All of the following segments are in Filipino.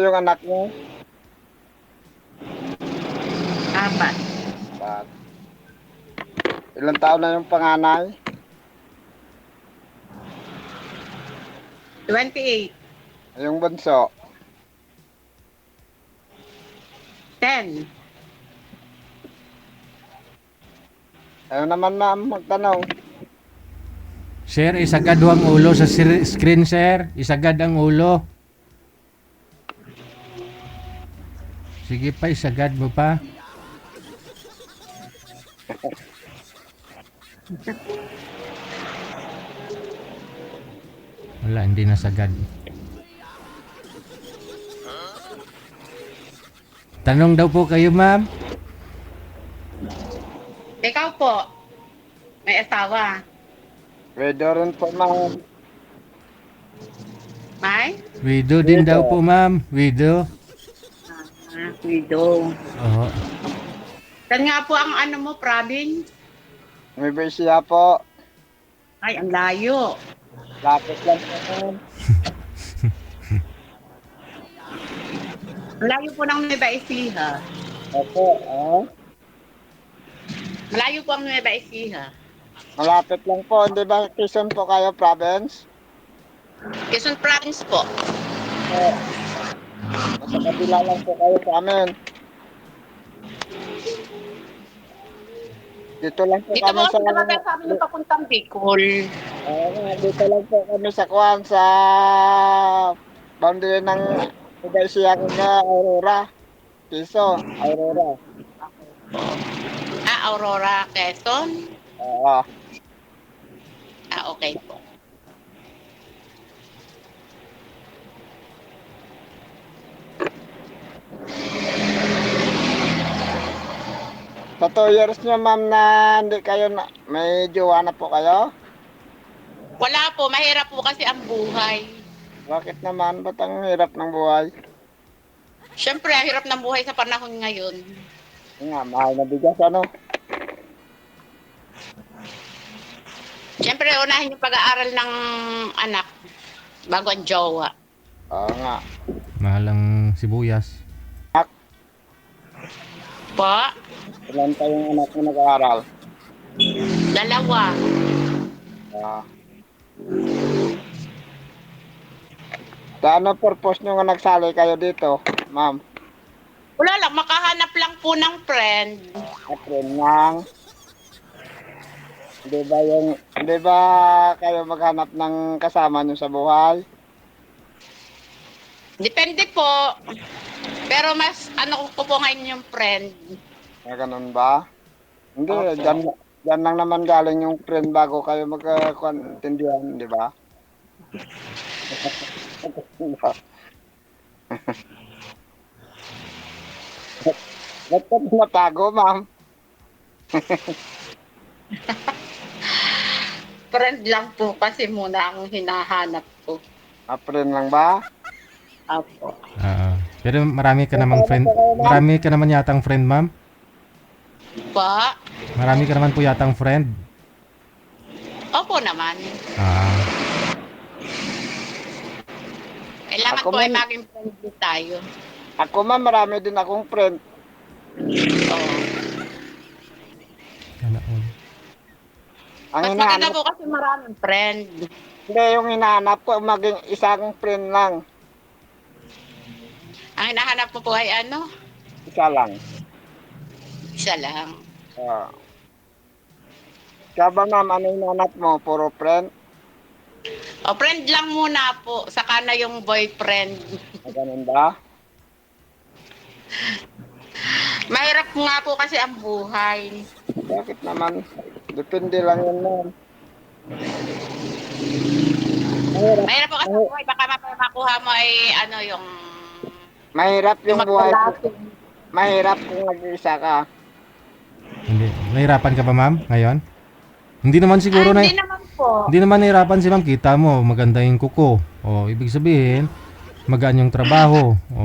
Yung anak mo? Apat. At ilang taon na yung panganay? 28. Yung bunso? 10. Ayaw naman ma'am magtanong. Sir, isagad ho ang ulo sa screen, sir. Isagad ang ulo. Sige pa, isagad mo pa. Wala, hindi nasagad. Tanong daw po kayo, ma'am. Ikaw po, may asawa. Pwede rin po ma'am. May? Widow din daw po, ma'am. Widow. Widow. Oo. Saan nga po ang ano mo, province? May siya po. Ay, ang layo. Lapit lang po ma'am. Ang layo po ng Nueva Ecija. Opo, Malayo po ang Nueva Ecija. malapit lang po. Hindi ba Quezon po kayo province? Quezon Province po. Nasa kabila lang po kayo sa amin. Dito lang po Dito kami po sa kasi talaga sa amin yung papuntang Bicol. dito lang po kami sa Kuan sa boundary ng Nueva na Aurora. Quezon, Aurora. Aurora, Quezon. Oo. Okay po. Sa 2 years nyo ma'am na hindi kayo na, may jowa na po kayo? Wala po, mahirap po kasi ang buhay. Bakit naman? Ba't ang hirap ng buhay? Siyempre, ang hirap ng buhay sa panahon ngayon. Yun nga, mahal na bigas ano? Siyempre, unahin yung pag-aaral ng anak bago ang jowa. Oo nga. Mahal ang sibuyas. Po, Ilan pa yung anak mo nag-aaral? 2. Ah. Sa ano purpose nyo nga nagsali kayo dito, ma'am? Wala lang, makahanap lang po ng friend. April lang. Di ba kayo maghanap ng kasama nyo sa buhay? Depende po. Pero mas ano ko po ngayon yung friend. Ganun ba? Hindi, Opo. dyan lang naman galing yung friend bago kayo magkaintindihan, di ba? Ba't ka natago, ma'am? Friend lang po kasi muna ang hinahanap ko. April lang ba? Opo. Pero marami ka namang friend. Marami ka naman yatang friend, ma'am. Pa? Marami ka naman po yatang friend. Opo naman. Ah, Kailangan Ako po ay man- maging friendly tayo. Ako ma'am, marami din akong friend. Oo. sana all. Ang Mas maganda hinahanap, po kasi maraming friend. hindi yung hinahanap ko, maging isang friend lang. Ang hinahanap mo po ay ano? Isa lang. Isa lang. Kaya ba ma'am, ano hinahanap mo? Puro friend? O, friend lang muna po. Saka na yung boyfriend. Ganun ba? Mahirap nga po kasi ang buhay. Bakit naman? Depende lang yun ma'am. Mahirap po kasi ang buhay. Baka makuha mo ay ano yung... Mahirap yung buhay. magkalating. Mahirap kung nag-iisa ka. Hindi. Nahirapan ka ba, ma'am, ngayon? Hindi naman siguro Hindi naman po. Hindi naman nahirapan si ma'am. Kita mo, maganda yung kuko. O, ibig sabihin, magaan yung trabaho. O,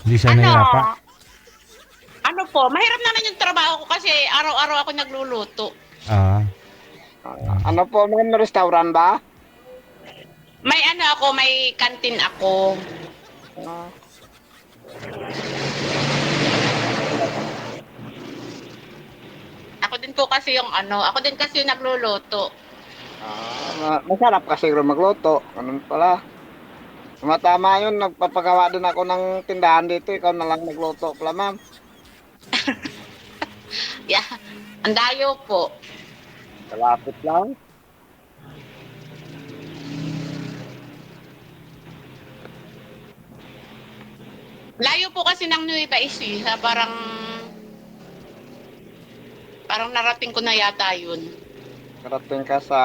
hindi siya nahirapan. Ano po, mahirap naman yung trabaho ko kasi araw-araw ako nagluluto. Ah, Ano po ma'am, restaurant ba? May ano ako, may kantin ako. Ah, Ako din po kasi yung ako din kasi yung nagluluto. masarap kasi siguro magluto. Ganun pala. Tama yun, nagpapagawa din ako ng tindahan dito. Ikaw na lang magluto pala, ma'am. Yeah. Ang dayo po. Kalapit lang. Layo po kasi ng Nueva Ecija, parang narating ko na yata yun. Karating ka sa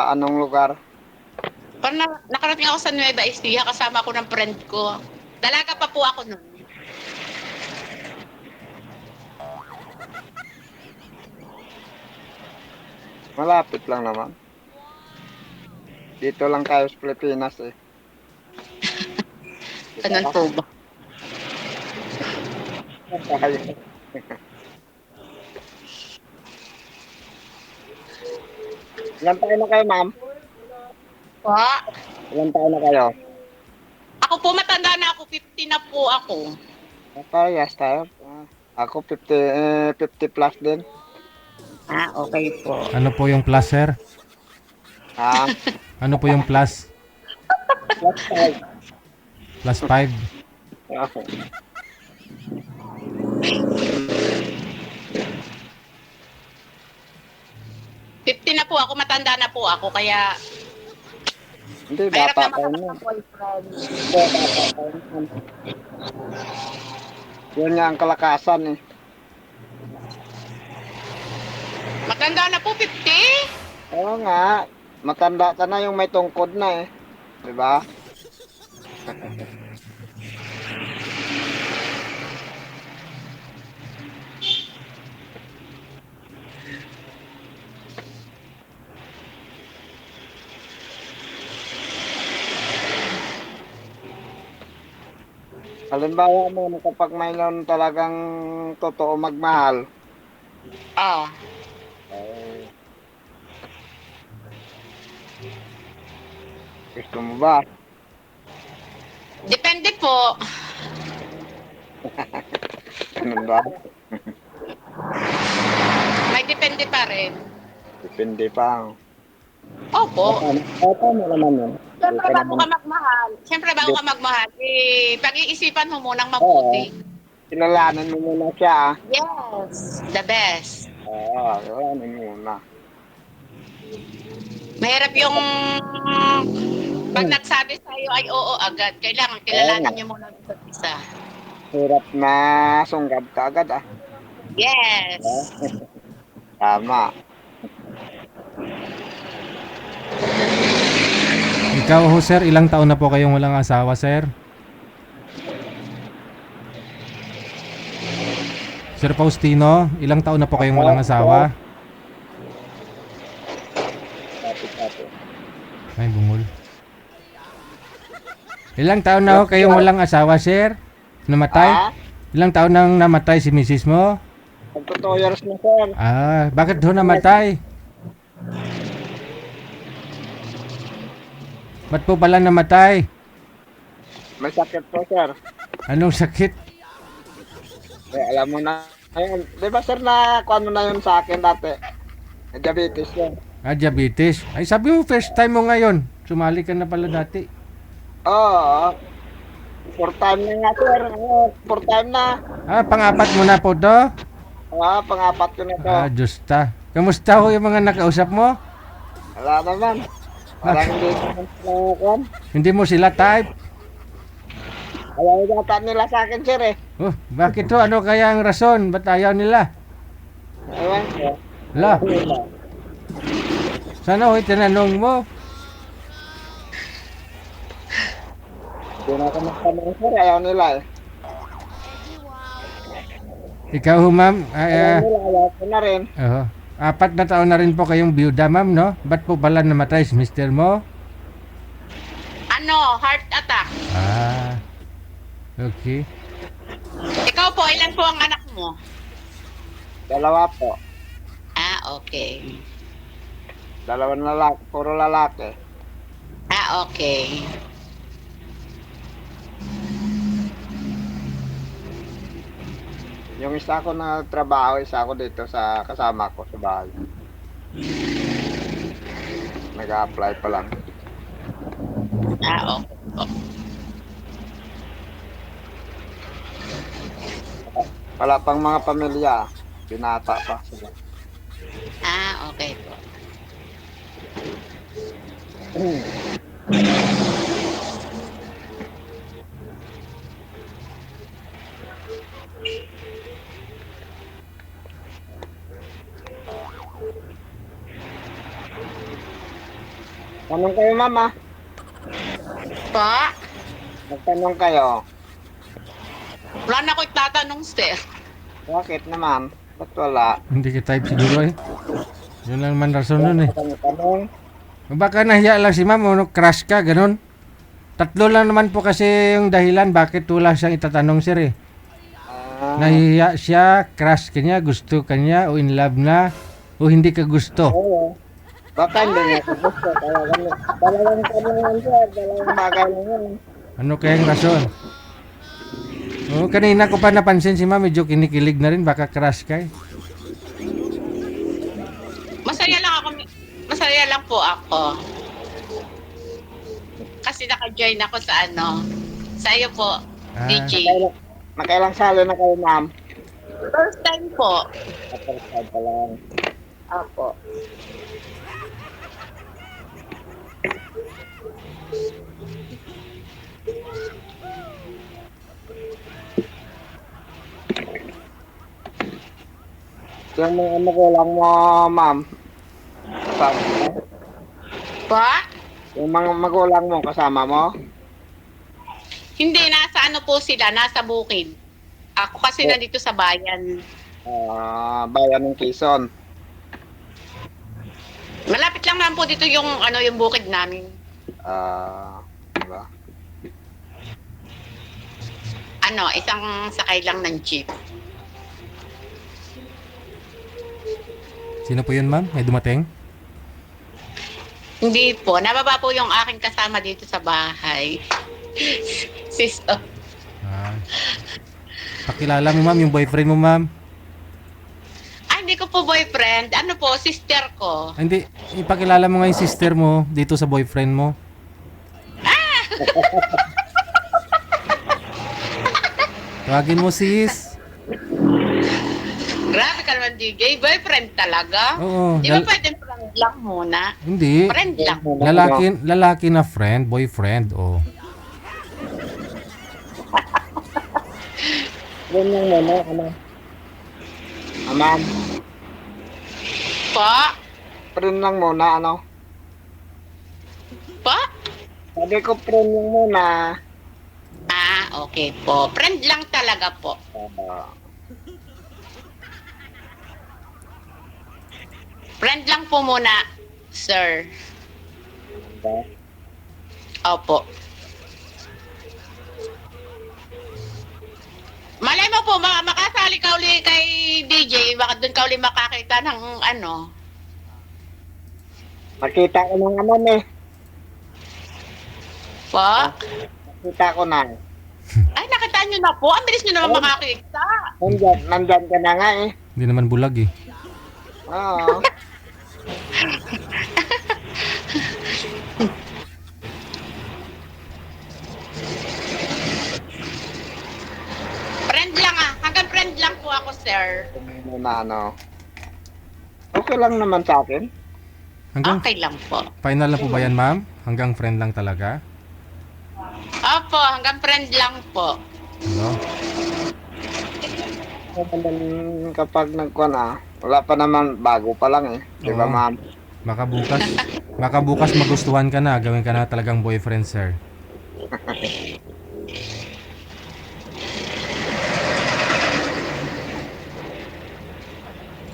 anong lugar? Parang nakarating ako sa Nueva Ecija kasama ko ng friend ko. Dalaga pa po ako nun. Malapit lang naman. Dito lang tayo sa Pilipinas eh. Ganun po ba? Ilan taon na kayo, ma'am? Pa? Ilan taon na kayo? Ako po matanda na ako, 50 na po ako. Parehas tayo. Ako 50 plus din. Okay po. Ano po yung plus, sir? Ah, Ano po yung plus? plus 5. Plus 5? Na po ako, matanda na po ako, kaya Hindi, mahirap bata na pa makahanap yun. ng boyfriend. Hindi, bata pa yun. Yun nga ang kalakasan eh. Matanda na po, 50? Oo nga, matanda ka na yung may tungkod na eh. Diba? Halimbawa mo, kapag mayroon talagang totoo magmahal, Ah. eh, gusto mo ba? Depende po. Ganun ba? May depende pa rin. Depende pa. Opo. Tama naman yun. Siyempre Hindi ka bago naman- ka magmahal, pag-iisipan mo munang mabuti. Kilalanin mo muna siya. Yes, the best. Kilalanin mo muna. Mahirap yung pag nagsabi sa'yo ay oo agad. Kailangan kilalanin niyo muna ang isa't isa. Hirap na sunggab ka agad ah. Yes. Tama. Ikaw ho, sir, ilang taon na po kayong walang asawa, sir? Sir Faustino, ilang taon na po kayong walang asawa? Tapos. Ay, bungol. Ilang taon na ho kayong walang asawa, sir? Namatay? Ah, Ilang taon nang namatay si misis mo? magto 2 years na sir. Bakit ho namatay? Ba't po pala namatay? May sakit po sir. Anong sakit? Alam mo na. Ayun, di ba sir na kuan mo na yun sa akin dati? Diabetes yun. Diabetes. Ay, sabi mo first time mo ngayon. Sumali ka na pala dati. Oo. 4 time na nga sir. 4 time na. Pang-apat mo na po to? Pang-apat ko na to. Diyos ta. Kamusta ho yung mga nakausap mo? Wala naman. Parang hindi naman sila kuan. Hindi mo sila type? Ayaw yata nila sa akin sir eh. Bakit ho? Ano kaya ang rason? Ba't ayaw nila? Ewan ko. Hala, sana ho itinanong mo. Hindi na ako magtanong sir. Ayaw nila eh. Ikaw ho, ma'am? Ayaw ko na rin. 4 na taon na rin po kayong byuda, ma'am, no? Ba't po pala namatay si mister mo? Heart attack. Okay. Ikaw po, ilan po ang anak mo? 2 po. Okay. 2 lalaki. Puro lalaki. Okay. Yung isa ko na trabaho, isa ko dito sa kasama ko sa bahay. Nag-a-apply pa lang. Ah, okay po. Wala pang mga pamilya. Binata pa sila. Ah, okay po. Tanong kayo, mama. Po? Magtanong kayo. Wala na ko itatanong, sir. Bakit naman? Ba't wala? Hindi ka type siguro eh. Yun lang naman rason nun eh. Tanong. Baka nahiya lang si ma'am o crush ka, ganun. Tatlo lang naman po kasi yung dahilan bakit wala siyang itatanong sir eh. Nahiya siya, crush ka niya, gusto ka niya, o in love na, o hindi ka gusto. Oo. Baka hindi niya ko gusto. Dalawang tanongan siya. Dalawang bagay lang yun. Ano kayang rason? Oh, kanina ko pa napansin si ma'am, medyo kinikilig na rin, baka crush ka eh. Masaya lang ako. Masaya lang po ako. Kasi naka-join ako sa ano. Sa iyo po, Ah. DJ. Nakailang salo na kayo, ma'am? First time po. First time pa lang. Opo. Yung mga magulang mo, ma'am. Kasama mo? Pa? Yung mga magulang mo, kasama mo? Hindi, nasa ano po sila, nasa bukid. Ako kasi nandito sa bayan. Bayan ng Quezon. Malapit lang naman po dito yung ano yung bukid namin. Diba? Ano, isang sakay lang ng jeep. Sino po yun ma'am? May dumating? Hindi po, nababa po yung aking kasama dito sa bahay. Sister. Ah. Pakilala mo ma'am, yung boyfriend mo ma'am. Ay, hindi ko po boyfriend. Ano po, sister ko. Ah, hindi, ipakilala mo nga yung sister mo dito sa boyfriend mo. Tawagin mo sis. Grabe ka naman, DJ. Boyfriend talaga? Oo. Di ba pwedeng friend lang muna? Hindi. Friend lang. Lalaki na friend, boyfriend. Oh. Yun yung muna, ano? Ma'am, Po? friend lang muna, ano? Po? Sabi ko, friend lang muna. Ah, okay po. Friend lang talaga po. Friend lang po muna, sir. Opo. Malay mo po, makasali ka uli kay DJ, baka doon ka uli makakita ng ano. Nakita ko ng ano, eh. Po? Nakita ko na. Ay, nakita nyo na po. Ang bilis nyo naman makakita. Nandyan ka na nga, eh. Hindi naman bulag eh. Oo. Friend lang ah. Hanggang friend lang po ako, sir. Muna, ano. Okay lang naman sa akin. Hanggang Okay lang po. final na po ba yan ma'am? Hanggang friend lang talaga? Opo, hanggang friend lang po. Ano? Kapag nagkuhan, wala pa naman, bago pa lang, eh. Di ba, Oo. ma'am? Baka bukas magustuhan ka na, gawin ka na talagang boyfriend sir.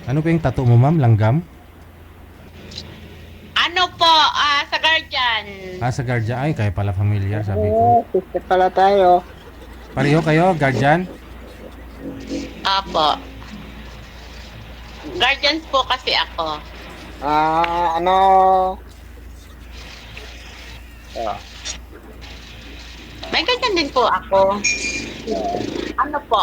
Ano po yung tattoo mo ma'am? Langgam? Ano po, sa guardian. Ah, sa guardian. Ay, kayo pala familiar, sabi ko. Oo, sister pala tayo. Pareho kayo, guardian? Opo. Guardians po kasi ako. Ano? May ganyan din po ako. Ano po,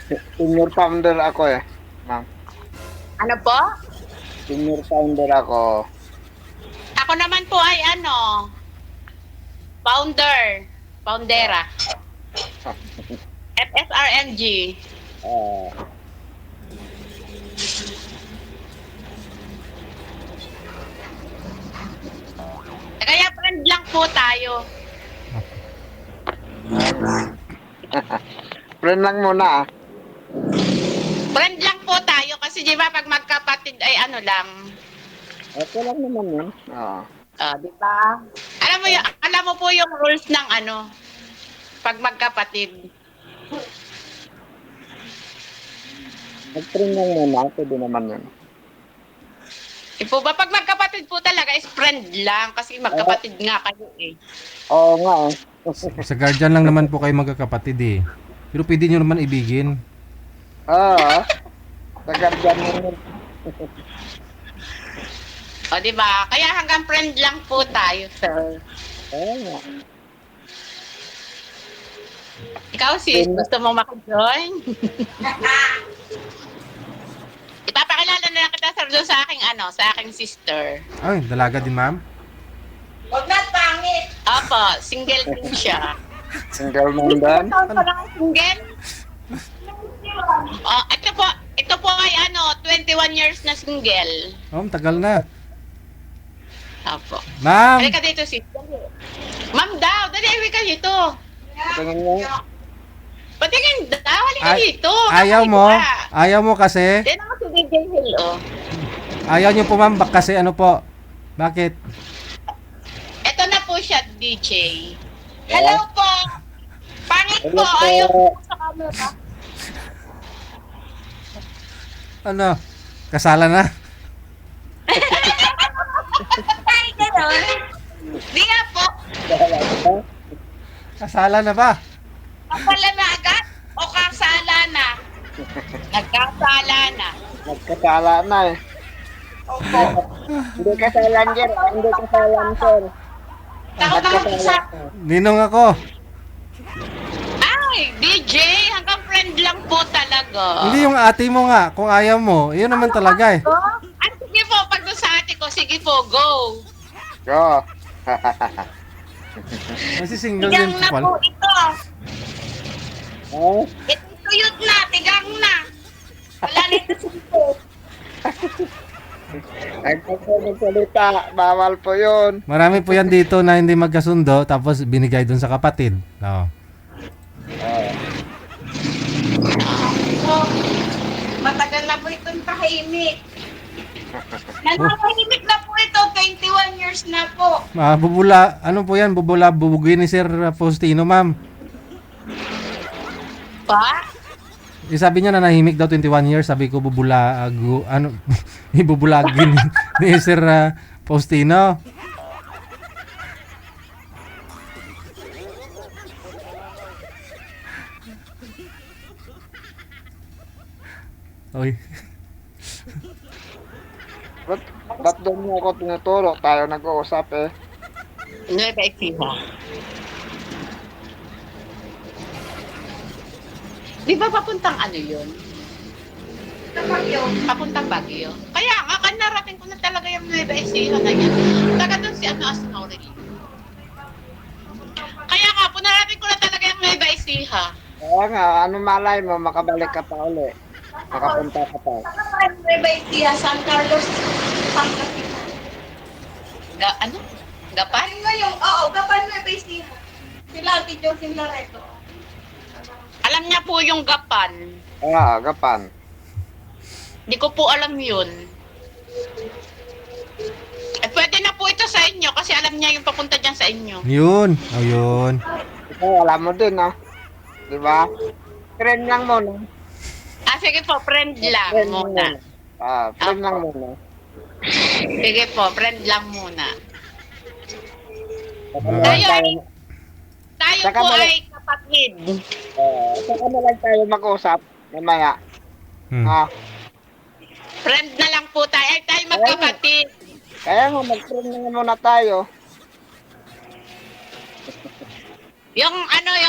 Senior founder ako eh. Ma'am. Ano po? Senior founder ako. Ako naman po ay foundera. FSRMG. Ah, Kaya friend lang po tayo. friend lang muna ah. Friend lang po tayo kasi di ba pag magkapatid ay ano lang. Okay lang naman yun. Oo. Di ba? Alam mo po yung rules ng pag magkapatid. Mag-friend lang muna, pwede naman yun. Po ba pag magkapatid po talaga is friend lang kasi magkapatid nga kayo eh. Oo nga eh. Sa guardian lang naman po kayo magkakapatid eh. Pero pwede nyo naman ibigin. Oo. Tagal dyan yun. O di ba? Kaya hanggang friend lang po tayo, sir. Oo nga. Ikaw sis, gusto mo maka-join? Ipapakilala na lang kita sir doon sa aking sister. Ay, dalaga din ma'am. Huwag na pangit. Opo, single din siya. Single man din. Taon pa lang ang single? Ito po ay 21 years na single. Oh, tagal na. Opo. Ma'am! Halika dito sister. Ma'am daw, dali ka dito. Tingnan niyo. Patingin daw, halika Ay- dito. Ayaw mo? Ayaw mo kasi? Yan ako si DJ Hill, Ayaw nyo po ma'am, kasi ano po? Bakit? Ito na po siya, DJ. Hello po. Pangit po. Hello po. Ayaw po sa camera. Ano? Kasala na? Ay, gano'n. Di nga po. Kasala na ba? Kapala na agad o kasala na? Nagkasala na. Nagkasala na eh. Opo. Hindi kasalan, sir. Hindi kasalan, sir. Takot ako sa... Ninong ako. Ay, DJ, hanggang friend lang po talaga. Hindi yung ate mo nga, kung ayaw mo. Yun naman talaga eh. Ay, sige po, pag doon sa ate ko, sige po, go. Go. Kasi single Tigang din na po. po ito. Oh, Ito tuyot na, tigang na. Wala na ito sito. ay magsalita. Bawal po yun. Marami po yan dito na hindi magkasundo tapos binigay dun sa kapatid. No. Matagal na po itong tahimik. Nanahimik na po ito, 21 years na po. Bubula, ano po yan? Bubugin ni Sir Faustino, ma'am. Pa? Sabi niya na nahimik daw 21 years. Sabi ko ibubulagin ni Sir Faustino. Oy. Ba't doon mo ako tinuturo? Tayo nag-uusap eh. Nueva Ecija. Di ba papuntang ano yun? Papuntang Baguio. Kaya nga, narating ko na talaga yung Nueva Ecija na yan. Taga doon si Asnori. Kaya nga, punarating ko na talaga yung Nueva Ecija. Kaya nga, ano malay mo, makabalik ka pa uli. Makapunta ka pa. Nueva Ecija, San Carlos, Pangasinan. Ano? Gapan? Oo, Gapan Nueva Ecija. Sila Ate Jocelyn Lareto. Alam niya po yung Gapan. Ah, Gapan. Di ko po alam yun. Pwede na po ito sa inyo kasi alam niya yung papunta dyan sa inyo. Yun. Oh, yun. Ikaw, alam mo din, ah. Di ba? Friend lang muna. Sige po, friend lang Friend muna. Ah, friend lang muna. Sige po, friend lang muna. Saka na lang Tayo ay, tayo, tayo Saka po na- ay kapatid. saka na lang tayo mag-usap. Mamaya. Hmm. Ah, Friend na lang po tayo. Ay, tayo magkapatid. kaya nga, mag-friend na muna tayo. Yung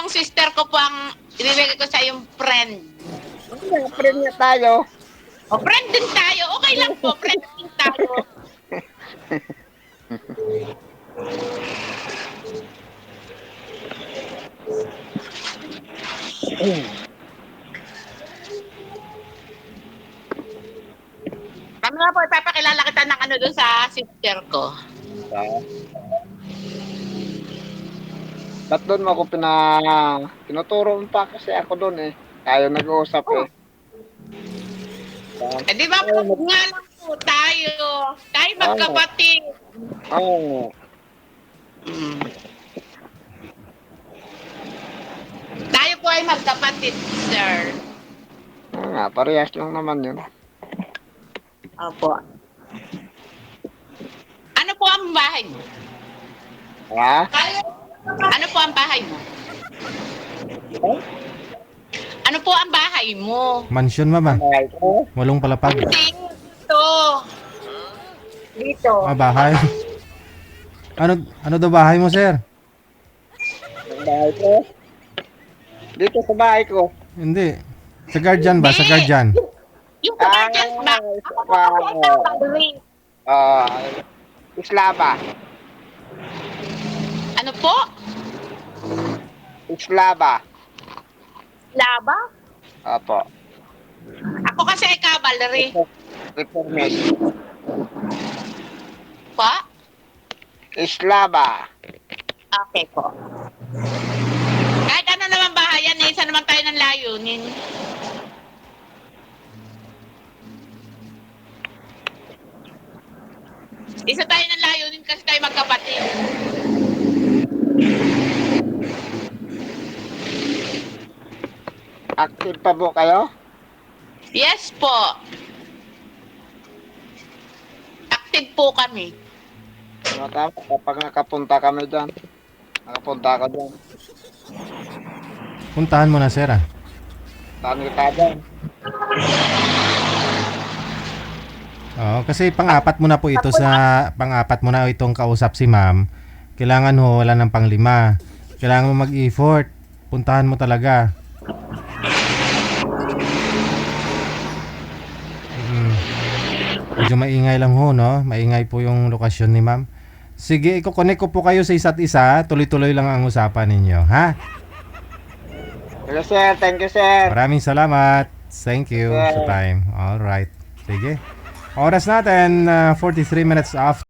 sister ko po ang ibibigay ko sa yung friend. Friend niya tayo. O, friend din tayo. Okay lang po, friend din tayo. Kami nga po, ipapakilala kita ng ano doon sa sister ko. Ba't doon mo ako tinuturo mo pa kasi ako doon eh. Tayo nag-uusap eh. Eh, di ba, nga lang po tayo. Tayo magkapatid. Oo. Mm. Tayo po ay magkapatid, sir. Oo nga, parehas lang naman yun. Opo. Ano po ang bahay mo? Ha? Ano po ang bahay mo? Ano po ang bahay mo? Mansion, ma'am. Bahay ko? Walong palapag. Dito. Dito. Bahay. Ano daw bahay mo, sir? Bahay ko? Dito sa bahay ko. Hindi. Sa guardian ba? Sa guardian. Yung kabardias ba? Ako po ang Valerie. Islaba. Ano po? Islaba. Laba? Opo. Ako kasi ay cavalry. Reformed. Pa? Islaba. Okay po. Kahit ano naman bahayan, isa naman tayo ng layunin. Isa tayo ng layunin kasi tayo magkapatid. Active pa po kayo? Yes po. Active po kami. Tama, kapag nakapunta kami dyan. Nakapunta ka dyan. Puntahan mo na, sir, ah. Saan kita dyan? Oo, kasi pang-apat mo na po ito pang-apat mo na itong kausap si ma'am. Kailangan ho, wala ng pang-5. Kailangan mo mag-effort. Puntahan mo talaga. Medyo maingay lang ho, no? Maingay po yung lokasyon ni ma'am. Sige, i-connect ko po kayo sa isa't isa. Tuloy-tuloy lang ang usapan ninyo, ha? Hello sir, thank you sir. Maraming salamat. Thank you sa time. Alright. Sige. Oras natin, 43 minutes after.